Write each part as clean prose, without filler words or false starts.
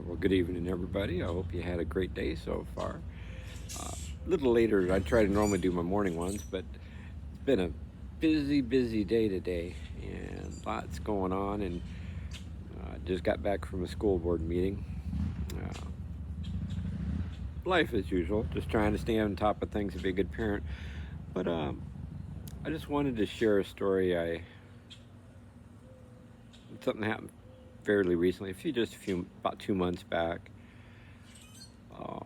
Well, good evening, everybody. I hope you had a great day so far. A little later, I try to normally do my morning ones, but it's been a busy, busy day today, and lots going on. And just got back from a school board meeting. Uh, Life as usual, just trying to stay on top of things and be a good parent. But I just wanted to share a story. Something happened fairly recently, about 2 months back. Uh,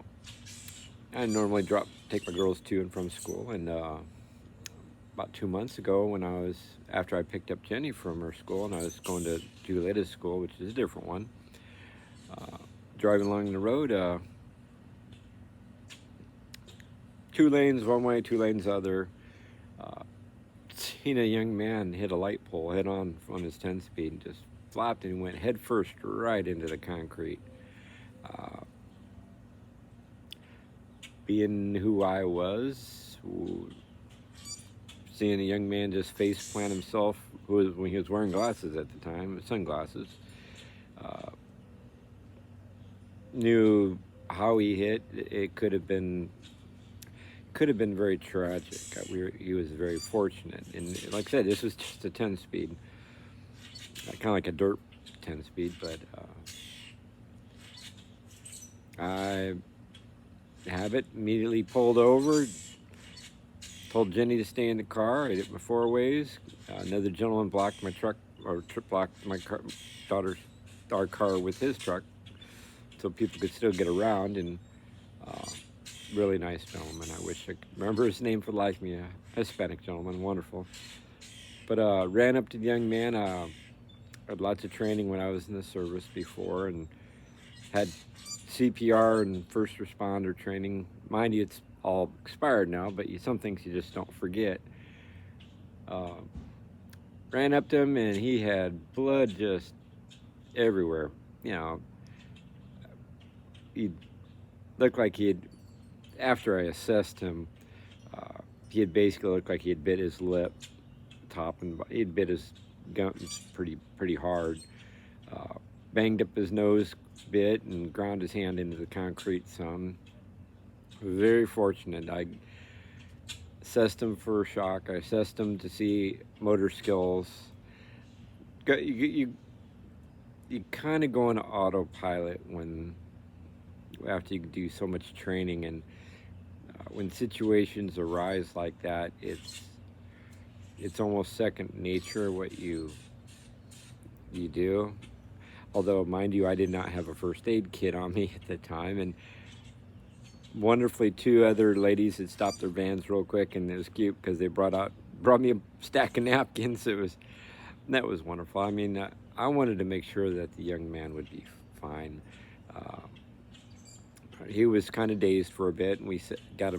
I normally take my girls to and from school, and about 2 months ago, after I picked up Jenny from her school, and I was going to Julieta's school, which is a different one. Uh, Driving along the road, 2 lanes one way, 2 lanes other. Uh, Seen a young man hit a light pole head on his 10 speed and just flopped and went head first right into the concrete. Uh, Being who I was, seeing a young man just face plant himself, when he was wearing glasses at the time, sunglasses, uh, knew how he hit. It could have been very tragic. He was very fortunate, and like I said, this was just a 10 speed, kind of like a dirt 10 speed. But I have it immediately pulled over. Told Jenny to stay in the car. I hit my four ways. Another gentleman blocked my truck, or blocked my our car with his truck, so people could still get around. And uh, really nice gentleman. I wish I could remember his name for the life of me. A Hispanic gentleman, wonderful. But ran up to the young man. Had lots of training when I was in the service before, and had CPR and first responder training. Mind you, it's all expired now, but some things you just don't forget. Uh, Ran up to him, and he had blood just everywhere. You know, he looked like after I assessed him, he had basically looked like he had bit his lip, top and he'd bit his gums pretty hard. Uh, Banged up his nose bit and ground his hand into the concrete some. Very fortunate. I assessed him for shock. I assessed him to see motor skills. You kind of go into autopilot after you do so much training, and when situations arise like that, it's almost second nature what you do. Although, mind you, I did not have a first aid kit on me at the time, and wonderfully, two other ladies had stopped their vans real quick, and it was cute because they brought me a stack of napkins. That was wonderful. I mean, I wanted to make sure that the young man would be fine. Uh, he was kind of dazed for a bit, and we got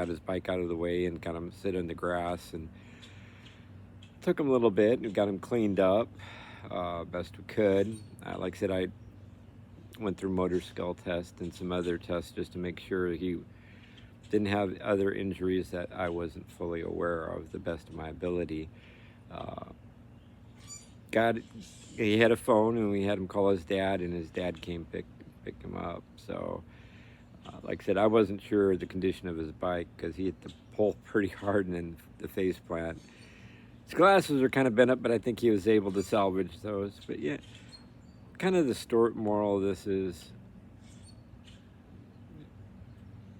his bike out of the way and got him sit in the grass, and took him a little bit and got him cleaned up best we could. Like I said, I went through motor skill test and some other tests just to make sure he didn't have other injuries that I wasn't fully aware of, the best of my ability. Uh, got He had a phone, and we had him call his dad, and his dad came pick him up. So, like I said, I wasn't sure the condition of his bike because he hit the pole pretty hard and then the face plant. His glasses are kind of bent up, but I think he was able to salvage those. But yeah, kind of the moral of this is,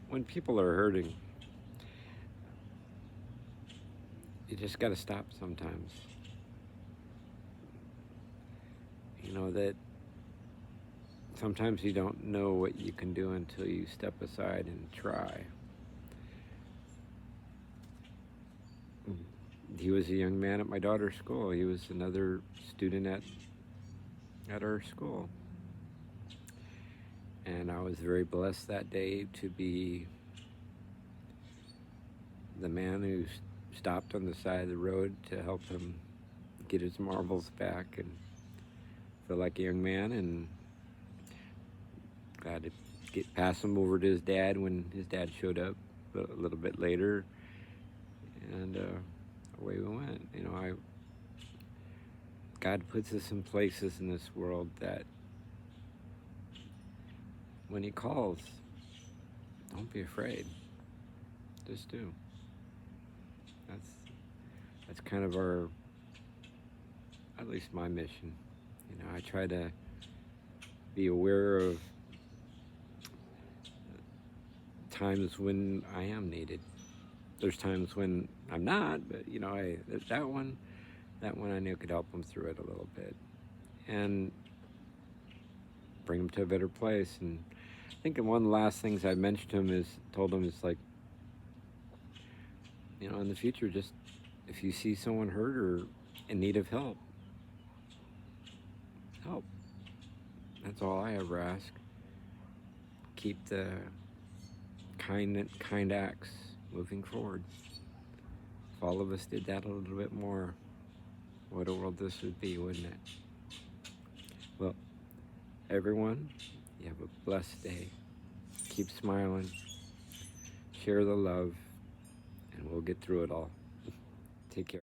when people are hurting, you just got to stop sometimes. You know that sometimes you don't know what you can do until you step aside and try. He was a young man at my daughter's school. He was another student at our school. And I was very blessed that day to be the man who stopped on the side of the road to help him get his marbles back and feel like a young man. And glad to pass him over to his dad when his dad showed up a little bit later. And away we went. God puts us in places in this world that when he calls, don't be afraid. Just do. That's that's kind of our, at least my mission. You know, I try to be aware of times when I am needed. There's times when I'm not, but you know, that one I knew could help them through it a little bit and bring them to a better place. And I think one of the last things I mentioned to him is, told him, is like, you know, in the future, just if you see someone hurt or in need of help, help. That's all I ever ask. Keep the kind acts moving forward. If all of us did that a little bit more, what a world this would be, wouldn't it? Well, everyone, you have a blessed day. Keep smiling. Share the love, and we'll get through it all. Take care.